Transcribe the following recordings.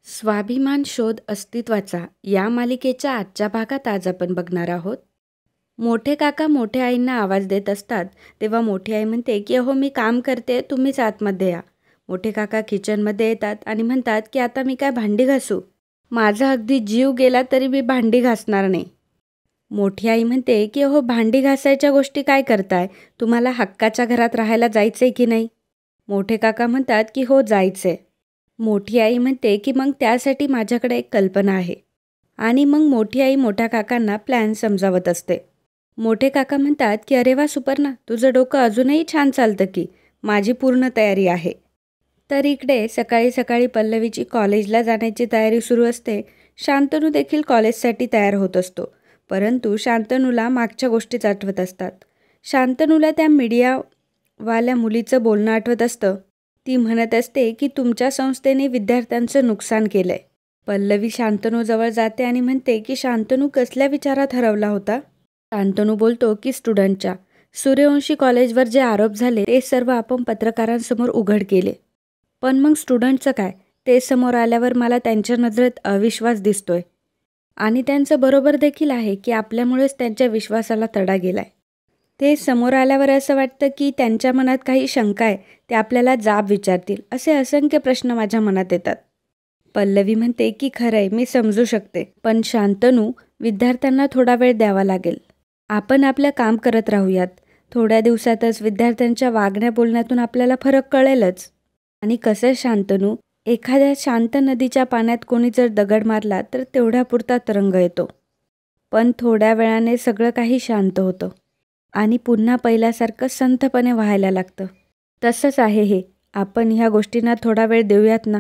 स्वाभिमान शोध अस्तित्वाचा या मालिकेच्या आजच्या भागात आज आपण बघणार आहोत. मोठे काका मोठ्या आईंना आवाज देत असतात तेव्हा मोठी आई म्हणते की अहो मी काम करते, तुम्हीच आतमध्ये या. मोठे काका किचनमध्ये येतात आणि म्हणतात की आता मी काय भांडी घासू, माझा अगदी जीव गेला तरी मी भांडी घासणार नाही. मोठी आई म्हणते की अहो भांडी घासायच्या गोष्टी काय करताय, तुम्हाला हक्काच्या घरात राहायला जायचंय की नाही. मोठे काका म्हणतात की हो जायचंय. मोठी आई म्हणते की मग त्यासाठी माझ्याकडे एक कल्पना आहे. आणि मग मोठी आई मोठ्या काकांना प्लॅन समजावत असते. मोठे काका म्हणतात की अरे वा सुपर्णा, तुझं डोकं अजूनही छान चालतं की, माझी पूर्ण तयारी आहे. तर इकडे सकाळी सकाळी पल्लवीची कॉलेजला जाण्याची तयारी सुरू असते. शांतनू देखील कॉलेजसाठी तयार होत असतो. परंतु शांतनूला मागच्या गोष्टीच आठवत असतात. शांतनूला त्या मीडियावाल्या मुलीचं बोलणं आठवत असतं. ती म्हणत असते की तुमच्या संस्थेने विद्यार्थ्यांचं नुकसान केलंय. पल्लवी शांतनूजवळ जाते आणि म्हणते की शांतनू कसल्या विचारात हरवला होता. शांतनू बोलतो की स्टुडंटच्या. सूर्यवंशी कॉलेजवर जे आरोप झाले ते सर्व आपण पत्रकारांसमोर उघड केले. पण मग स्टुडंटचं काय, ते समोर आल्यावर मला त्यांच्या नजरेत अविश्वास दिसतोय. आणि त्यांचं बरोबर देखील आहे की आपल्यामुळेच त्यांच्या विश्वासाला तडा गेलाय. ते समोर आल्यावर असं वाटतं की त्यांच्या मनात काही शंका आहे, ते आपल्याला जाब विचारतील, असे असंख्य प्रश्न माझ्या मनात येतात. पल्लवी म्हणते की खरंय, मी समजू शकते. पण शांतनू, विद्यार्थ्यांना थोडा वेळ द्यावा लागेल. आपण आपलं काम करत राहूयात. थोड्या दिवसातच विद्यार्थ्यांच्या वागण्या बोलण्यातून आपल्याला फरक कळेलच. आणि कसं शांतनू, एखाद्या शांत नदीच्या पाण्यात कोणी जर दगड मारला तर तेवढ्यापुरता तरंग येतो. पण थोड्या वेळाने सगळं काही शांत होतं. आणि पुन्हा पहिल्यासारखं संथपणे व्हायला लागतं. तसंच आहे हे, आपण ह्या गोष्टींना थोडा वेळ देऊयात ना,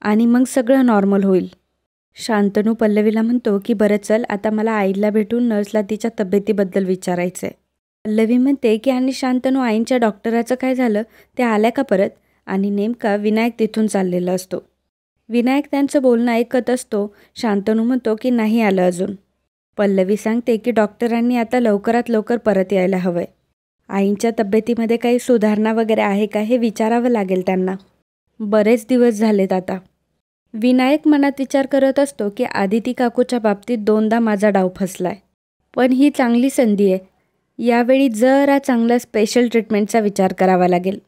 आणि मग सगळं नॉर्मल होईल. शांतनू पल्लवीला म्हणतो की बरं चल, आता मला आईला भेटून नर्सला तिच्या तब्येतीबद्दल विचारायचं आहे. पल्लवी म्हणते की आणि शांतनू, आईंच्या डॉक्टराचं काय झालं, ते आल्या का परत. आणि नेमका विनायक तिथून चाललेला असतो. विनायक त्यांचं बोलणं ऐकत असतो. शांतनू म्हणतो की नाही आलं अजून. पल्लवी सांगते की डॉक्टरांनी आता लवकरात लवकर परत यायला हवंय. आईंच्या तब्येतीमध्ये काही सुधारणा वगैरे आहे का हे विचारावं लागेल त्यांना. बरेच दिवस झालेत आता. विनायक मनात विचार करत असतो की आदिती काकूच्या बाबतीत दोनदा माझा डाव फसलाय. पण ही चांगली संधी आहे. यावेळी जरा चांगला स्पेशल ट्रीटमेंटचा विचार करावा लागेल.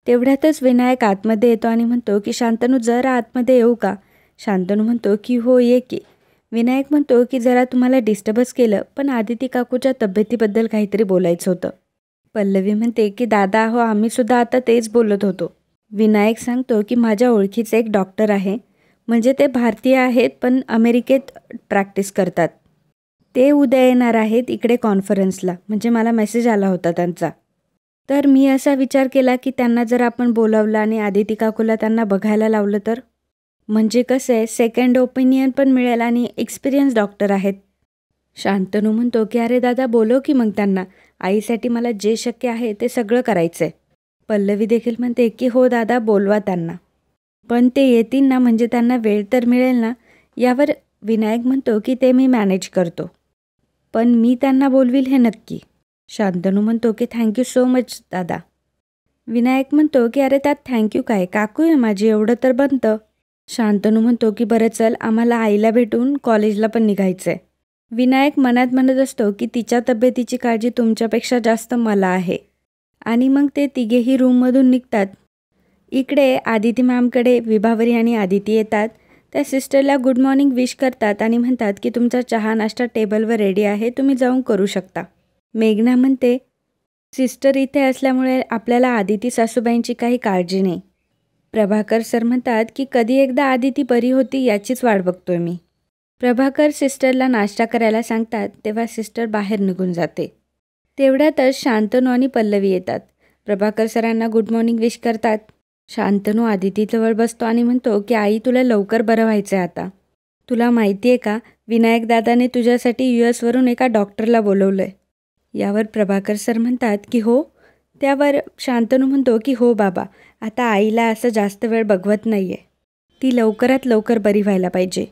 तेवढ्यातच विनायक आतमध्ये येतो आणि म्हणतो की शांतनू, जरा आतमध्ये येऊ का. शांतनू म्हणतो की हो ये की. विनायक म्हणतो की जरा तुम्हाला डिस्टर्बच केलं, पण आदिती काकूच्या तब्येतीबद्दल काहीतरी बोलायचं होतं. पल्लवी म्हणते की दादा हो, आम्हीसुद्धा आता तेच बोलत होतो. विनायक सांगतो की माझ्या ओळखीचे एक डॉक्टर आहे, म्हणजे ते भारतीय आहेत पण अमेरिकेत प्रॅक्टिस करतात. ते उद्या येणार आहेत इकडे कॉन्फरन्सला, म्हणजे मला मेसेज आला होता त्यांचा. तर मी असा विचार केला की त्यांना जर आपण बोलावलं आणि आदिती काकूला त्यांना बघायला लावलं तर, म्हणजे कसं आहे, सेकंड ओपिनियन पण मिळेल आणि एक्सपिरियन्स डॉक्टर आहेत. शांतनू म्हणतो की अरे दादा बोलव की मग त्यांना, आईसाठी मला जे शक्य आहे ते सगळं करायचं आहे. पल्लवी देखील म्हणते की हो दादा, बोलवा त्यांना. पण ते येतील ना, म्हणजे त्यांना वेळ तर मिळेल ना. यावर विनायक म्हणतो की ते मी मॅनेज करतो, पण मी त्यांना बोलवील हे नक्की. शांतनू म्हणतो की थँक्यू सो मच दादा. विनायक म्हणतो की अरे त्यात थँक्यू काय, काकू आहे माझी, एवढं तर बनतं. शांतनू म्हणतो की बरं चल, आम्हाला आईला भेटून कॉलेजला पण निघायचं आहे. विनायक मनात म्हणत असतो की तिच्या तब्येतीची काळजी तुमच्यापेक्षा जास्त मला आहे. आणि मग ते तिघेही रूममधून निघतात. इकडे आदिती मॅमकडे विभावरी आणि आदिती येतात. त्या सिस्टरला गुड मॉर्निंग विश करतात आणि म्हणतात की तुमचा चहा नाश्ता टेबलवर रेडी आहे, तुम्ही जाऊन करू शकता. मेघना म्हणते सिस्टर इथे असल्यामुळे आपल्याला आदिती सासूबाईंची काही काळजी नाही. प्रभाकर सर म्हणतात की कधी एकदा आदिती बरी होती याचीच वाट बघतोय मी. प्रभाकर सिस्टरला नाश्ता करायला सांगतात तेव्हा सिस्टर बाहेर निघून जाते. तेवढ्यातच शांतनू आणि पल्लवी येतात. प्रभाकर सरांना गुड मॉर्निंग विश करतात. शांतनू आदितीजवळ बसतो आणि म्हणतो की आई, तुला लवकर बरं व्हायचं आहे आता. तुला माहिती आहे का, विनायक दादाने तुझ्यासाठी US वरून एका डॉक्टरला बोलवलं आहे. यावर प्रभाकर सर म्हणतात की हो. त्यावर शांतनू म्हणतो की हो बाबा, आता आईला असं जास्त वेळ बघवत नाही आहे, ती लवकरात लवकर बरी व्हायला पाहिजे.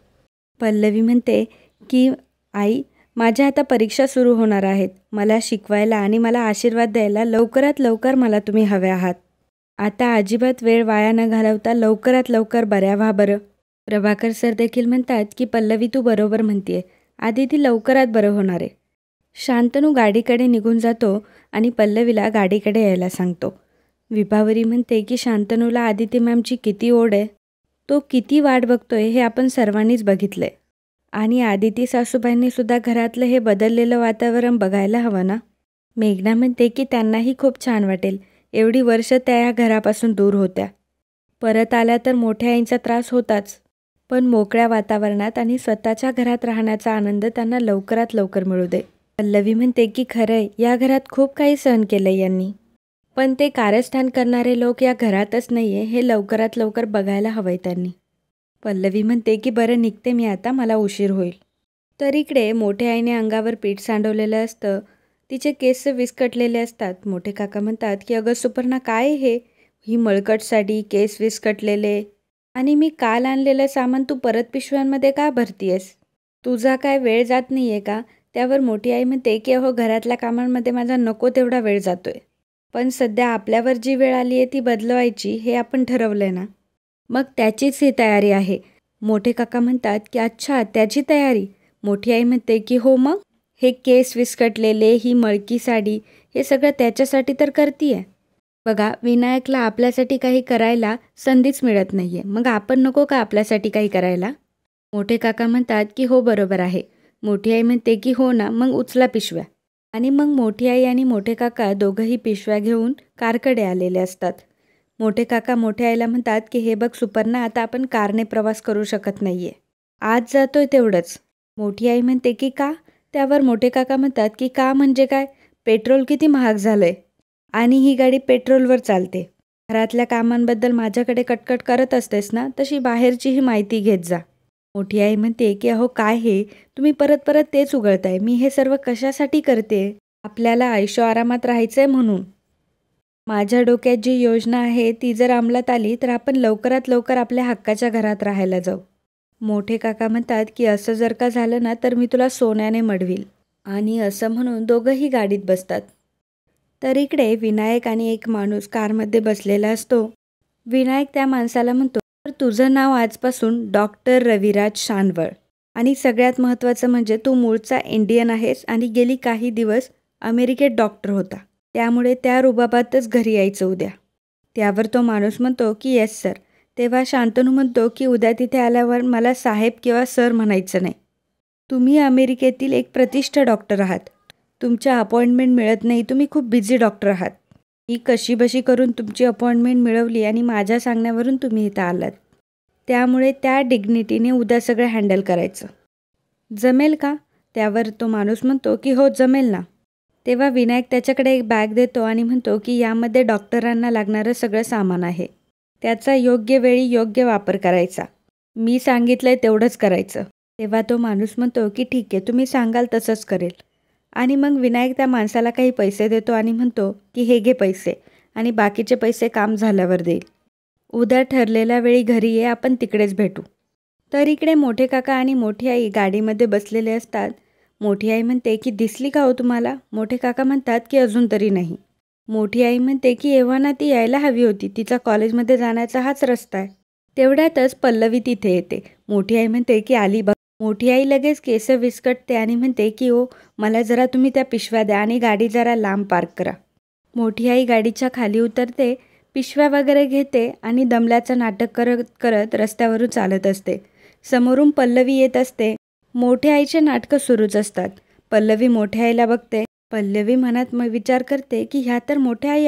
पल्लवी म्हणते की आई, माझ्या आता परीक्षा सुरू होणार आहेत. मला शिकवायला आणि मला आशीर्वाद द्यायला लवकरात लवकर मला तुम्ही हवे आहात. आता अजिबात वेळ वाया न घालवता लवकरात लवकर बऱ्या व्हा बरं. प्रभाकर सर देखील म्हणतात की पल्लवी तू बरोबर म्हणतीये, आदिती लवकरात बरं होणार आहे. शांतनू गाडीकडे निघून जातो आणि पल्लवीला गाडीकडे यायला सांगतो. विभावरी म्हणते की शांतनूला आदिती मॅमची किती ओढ आहे, तो किती वाट बघतोय हे आपण सर्वांनीच बघितलंय. आणि आदिती सासूबाईंनी सुद्धा घरातलं हे बदललेलं वातावरण बघायला हवं ना. मेघना म्हणते की त्यांनाही खूप छान वाटेल, एवढी वर्ष त्या या घरापासून दूर होत्या. परत आल्या तर मोठ्या आईंचा त्रास होताच, पण मोकळ्या वातावरणात आणि स्वतःच्या घरात राहण्याचा आनंद त्यांना लवकरात लवकर मिळू दे. पल्लवी म्हणते की खरंय, या घरात खूप काही सहन केलंय यांनी, पण ते कारस्थान करणारे लोक या घरातच नाहीये हे लवकरात लवकर बघायला हवंय त्यांनी. पल्लवी म्हणते की बरं निघते मी आता, मला उशीर होईल. तर इकडे मोठ्या आईने अंगावर पीठ सांडवलेलं असतं, तिचे केस विस्कटलेले असतात. मोठे काका म्हणतात की अगं सुपर्णा काय हे, ही मळकट साडी, केस विस्कटलेले, आणि मी काल आणलेलं सामान तू परत पिशव्यांमध्ये का भरतीयस, तुझा काय वेळ जात नाहीये का. त्यावर मोठी आई म्हणते की अहो घरातल्या कामांमध्ये माझा नको तेवढा वेळ जातोय, पण सध्या आपल्यावर जी वेळ आली आहे ती बदलवायची हे आपण ठरवलंय ना, मग त्याचीच ही तयारी आहे. मोठे काका म्हणतात की अच्छा त्याची तयारी. मोठी आई म्हणते की हो मग, हे केस विस्कटलेले, ही मळकी साडी, हे सगळं त्याच्यासाठी तर करतीये. बघा विनायकला आपल्यासाठी काही करायला संधीच मिळत नाहीये, मग आपण नको का आपल्यासाठी काही करायला. मोठे काका म्हणतात की हो बरोबर आहे. मोठी आई म्हणते की हो ना, मग उचला पिशव्या. आणि मग मोठी आई आणि मोठे काका दोघंही पिशव्या घेऊन कारकडे आलेले असतात. मोठे काका मोठ्या आईला म्हणतात की हे बघ सुपर्णा, आता आपण कारने प्रवास करू शकत नाहीये, आज जातोय तेवढंच. मोठी आई म्हणते की का. त्यावर मोठे काका म्हणतात की का म्हणजे काय, पेट्रोल किती महाग झालंय आणि ही गाडी पेट्रोलवर चालते. घरातल्या कामांबद्दल माझ्याकडे कटकट करत असतेस ना, तशी बाहेरचीही माहिती घेत जा. मोठी आई म्हणते की अहो काय हे, तुम्ही परत परत तेच उघडताय, मी हे सर्व कशासाठी करते, आपल्याला आयुष्य आरामात राहायचंय म्हणून. माझ्या डोक्यात जी योजना आहे ती जर अंमलात आली तर आपण लवकरात लवकर आपल्या हक्काच्या घरात राहायला जाऊ. मोठे काका म्हणतात की असं जर का झालं ना तर मी तुला सोन्याने मढवील. आणि असं म्हणून दोघंही गाडीत बसतात. तर इकडे विनायक आणि एक माणूस कारमध्ये बसलेला असतो. विनायक त्या माणसाला म्हणतो, तर तुझं नाव आजपासून डॉक्टर रविराज शानवळ, आणि सगळ्यात महत्त्वाचं म्हणजे तू मूळचा इंडियन आहेस आणि गेली काही दिवस अमेरिकेत डॉक्टर होता, त्यामुळे त्या रुबाबातच घरी यायचं उद्या. त्यावर तो माणूस म्हणतो की येस सर. तेव्हा शांतनू म्हणतो की उद्या तिथे आल्यावर मला साहेब किंवा सर म्हणायचं नाही. तुम्ही अमेरिकेतील एक प्रतिष्ठ डॉक्टर आहात, तुमच्या अपॉइंटमेंट मिळत नाही, तुम्ही खूप बिझी डॉक्टर आहात. ही कशीबशी करून तुमची अपॉइंटमेंट मिळवली आणि माझ्या सांगण्यावरून तुम्ही इथं आलात, त्यामुळे त्या डिग्निटीने उद्या सगळं हँडल करायचं. जमेल का. त्यावर तो माणूस म्हणतो की हो जमेल ना. तेव्हा विनायक त्याच्याकडे एक बॅग देतो आणि म्हणतो की यामध्ये डॉक्टरांना लागणारं सगळं सामान आहे, त्याचा योग्य वेळी योग्य वापर करायचा, मी सांगितलंय तेवढंच करायचं. तेव्हा तो माणूस म्हणतो की ठीक आहे, तुम्ही सांगाल तसंच करेल. आणि मग विनायक त्या माणसाला काही पैसे देतो आणि म्हणतो की हे घे पैसे, आणि बाकीचे पैसे काम झाल्यावर देईल. उद्या ठरलेल्या वेळी घरी ये, आपण तिकडेच भेटू. तर इकडे मोठे काका आणि मोठी आई गाडीमध्ये बसलेले असतात. मोठी आई म्हणते की दिसली का हो तुम्हाला. मोठे काका म्हणतात की अजून तरी नाही. मोठी आई म्हणते की एव्हा ती यायला हवी होती, तिचा कॉलेजमध्ये जाण्याचा हाच रस्ता आहे. तेवढ्यातच पल्लवी तिथे येते. मोठी आई म्हणते की आली बघ. मोठी आई लगेच केस विस्कटते आणि म्हणते की ओ मला जरा तुम्ही त्या पिशव्या द्या आणि गाडी जरा लांब पार्क करा. मोठी आई गाडीच्या खाली उतरते, पिशव्या वगैरे घेते आणि दमल्याचं नाटक करत करत रस्त्यावरून चालत असते. समोरून पल्लवी येत असते. मोठ्या आईचे नाटकं सुरूच असतात. पल्लवी मोठ्या आईला बघते. पल्लवी मनात विचार करते की ह्या तर मोठ्या आई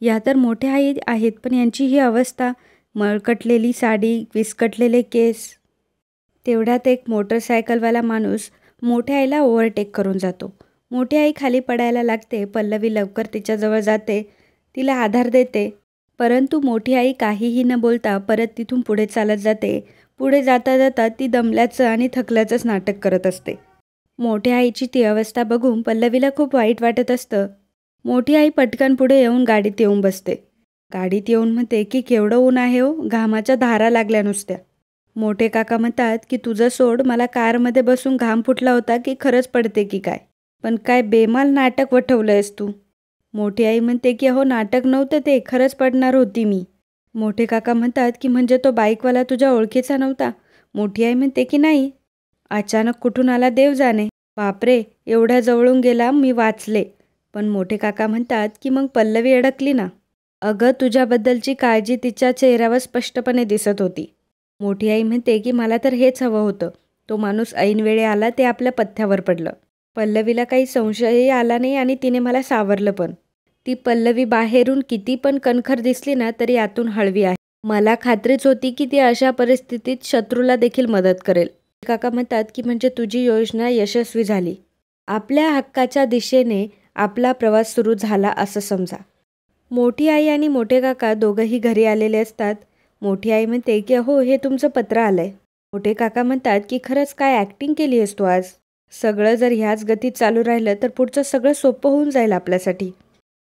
ह्या तर मोठ्या आई आहेत, पण यांची ही अवस्था, मळकटलेली साडी, विस्कटलेले केस. तेवढ्यात एक मोटरसायकलवाला माणूस मोठ्या आईला ओव्हरटेक करून जातो. मोठी आई खाली पडायला लागते. पल्लवी लवकर तिच्याजवळ जाते, तिला आधार देते, परंतु मोठी आई काहीही न बोलता परत तिथून पुढे चालत जाते. पुढे जाता जाता ती दमल्याचं आणि थकल्याचंच नाटक करत असते. मोठ्या आईची ती अवस्था बघून पल्लवीला खूप वाईट वाटत असतं. मोठी आई पटकन पुढे येऊन गाडीत येऊन बसते. गाडीत येऊन म्हणते की केवढं ऊन आहे हो, घामाच्या धारा लागल्या नुसत्या. मोठे काका म्हणतात की तुझं सोड, मला कारमध्ये बसून घाम फुटला होता की खरंच पडते की काय, पण काय बेमाल नाटक वठवलंयस तू. मोठी आई म्हणते की अहो नाटक नव्हतं ते, खरंच पडणार होती मी. मोठे काका म्हणतात की म्हणजे तो बाईकवाला तुझ्या ओळखीचा नव्हता? मोठी आई म्हणते की नाही. अचानक कुठून आला देव जाणे. बापरे, एवढ्या जवळून गेला मी वाचले. पण मोठे काका म्हणतात की मग पल्लवी अडकली ना. अगं तुझ्याबद्दलची काळजी तिच्या चेहऱ्यावर स्पष्टपणे दिसत होती. मोठी आई म्हणते की मला तर हेच हवं होतं. तो माणूस ऐनवेळी आला ते आपल्या पथ्यावर पडलं. पल्लवीला काही संशयही आला नाही आणि तिने मला सावरलं पण. ती पल्लवी बाहेरून किती पण कणखर दिसली ना तरी आतून हळवी आहे. मला खात्रीच होती की ती अशा परिस्थितीत शत्रूला देखील मदत करेल. काका म्हणतात की म्हणजे तुझी योजना यशस्वी झाली. आपल्या हक्काच्या दिशेने आपला प्रवास सुरू झाला असं समजा. मोठी आई आणि मोठे काका दोघंही घरी आलेले असतात. मोठी आई म्हणते की अहो हे तुमचं पत्र आलंय. मोठे काका म्हणतात की खरंच काय ॲक्टिंग केली आहेस तू आज. सगळं जर ह्याच गतीत चालू राहिलं तर पुढचं सगळं सोपं होऊन जाईल आपल्यासाठी.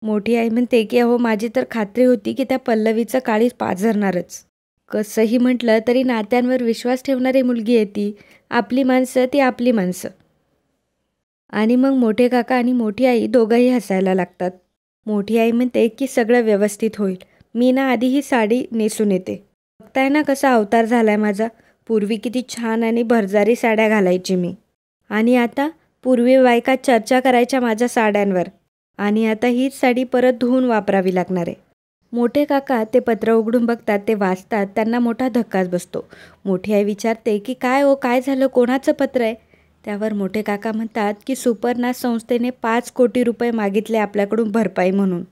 मोठी आई म्हणते की अहो माझी तर खात्री होती की त्या पल्लवीचं काळीज पाझरणारच. कसंही म्हटलं तरी नात्यांवर विश्वास ठेवणारी मुलगी आहे ती. आपली माणसं ती आपली माणसं. आणि मग मोठे काका आणि मोठी आई दोघंही हसायला लागतात. मोठी आई म्हणते की सगळं व्यवस्थित होईल. मी ना आधी ही साडी नेसून येते. बघताय ना कसा अवतार झालाय माझा. पूर्वी किती छान आणि भरजारी साड्या घालायची मी. आणि आता पूर्वी बायका चर्चा करायच्या माझ्या साड्यांवर. आणि आता हीच साडी परत धुवून वापरावी लागणार आहे. मोठे काका ते पत्र उघडून बघतात, ते वाचतात. त्यांना मोठा धक्काच बसतो. मोठी आई विचारते की काय हो काय झालं, कोणाचं पत्र आहे? त्यावर मोठे काका म्हणतात की सुपर्णा संस्थेने 5 कोटी रुपये मागितले आपल्याकडून भरपाई म्हणून.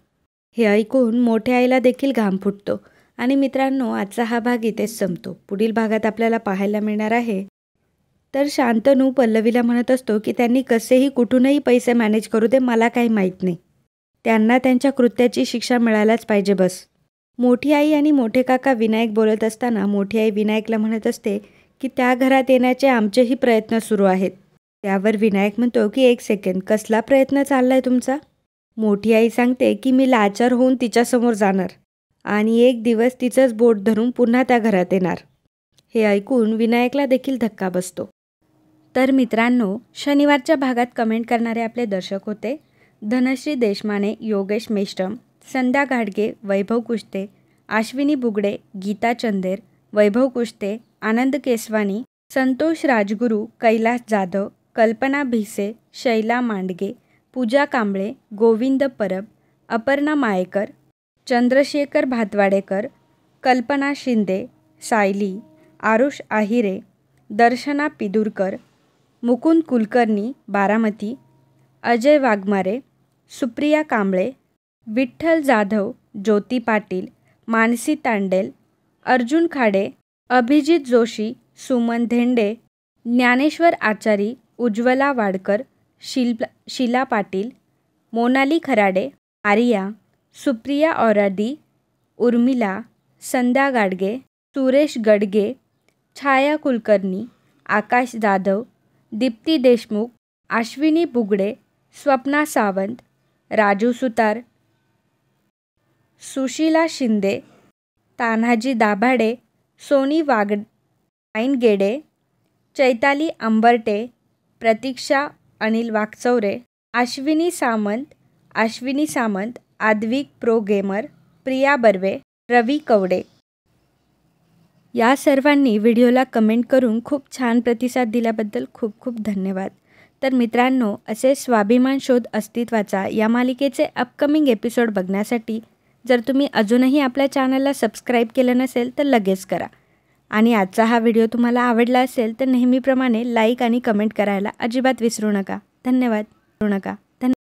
हे ऐकून मोठ्या आईला देखील घाम फुटतो. आणि मित्रांनो, आजचा हा भाग इथेच संपतो. पुढील भागात आपल्याला पाहायला मिळणार आहे तर शांतनू पल्लवीला म्हणत असतो की त्यांनी कसेही कुठूनही पैसे मॅनेज करू दे, मला काही माहीत नाही. त्यांना त्यांच्या कृत्याची शिक्षा मिळायलाच पाहिजे बस. मोठी आई आणि मोठे काका विनायक बोलत असताना मोठी आई विनायकला म्हणत असते की त्या घरात येण्याचे आमचेही प्रयत्न सुरू आहेत. त्यावर विनायक म्हणतो की 1 सेकंड, कसला प्रयत्न चाललाय तुमचा? मोठी आई सांगते की मी लाचार होऊन तिच्यासमोर जाणार आणि एक दिवस तिचंच बोट धरून पुन्हा त्या घरात येणार. हे ऐकून विनायकला देखील धक्का बसतो. तर मित्रांनो, शनिवारच्या भागात कमेंट करणारे आपले दर्शक होते धनश्री देशमाने, योगेश मेश्रम, संध्या घाडगे, वैभव कुष्टे, अश्विनी बुगडे, गीता चंदेर, वैभव कुष्टे, आनंद केसवानी, संतोष राजगुरू, कैलास जाधव, कल्पना भिसे, शैला मांडगे, पूजा कांबळे, गोविंद परब, अपर्णा मायेकर, चंद्रशेखर भातवाडेकर, कल्पना शिंदे, सायली, आरुष आहिरे, दर्शना पिदुरकर, मुकुंद कुलकर्णी, बारामती, अजय वाघमारे, सुप्रिया कांबळे, विठ्ठल जाधव, ज्योती पाटील, मानसी तांडेल, अर्जुन खाडे, अभिजित जोशी, सुमन धेंडे, ज्ञानेश्वर आचारी, उज्ज्वला वाडकर, शीला पाटील, मोनाली खराडे, आर्या, सुप्रिया औरादी, उर्मिला, संध्या गाडगे, सुरेश गडगे, छाया कुलकर्णी, आकाश जाधव, दीप्ती देशमुख, अश्विनी बुगडे, स्वप्ना सावंत, राजू सुतार, सुशीला शिंदे, तान्हाजी दाभाडे, सोनी वाईनगेडे, चैताली अंबर्टे, प्रतीक्षा अनिल वाकचौरे, अश्विनी सामंत, आद्विक प्रो गेमर, प्रिया बर्वे, रवी कवडे. या सर्वांनी व्हिडिओला कमेंट करून खूप छान प्रतिसाद दिल्याबद्दल खूप खूप धन्यवाद. तर मित्रांनो, असे स्वाभिमान शोध अस्तित्वाचा या मालिकेचे अपकमिंग एपिसोड बघण्यासाठी जर तुम्ही अजूनही आपल्या चॅनलला सबस्क्राईब केलं नसेल तर लगेच करा. आणि आजचा हा व्हिडिओ तुम्हाला आवडला असेल तर नेहमीप्रमाणे लाईक आणि कमेंट करायला अजिबात विसरू नका. धन्यवाद.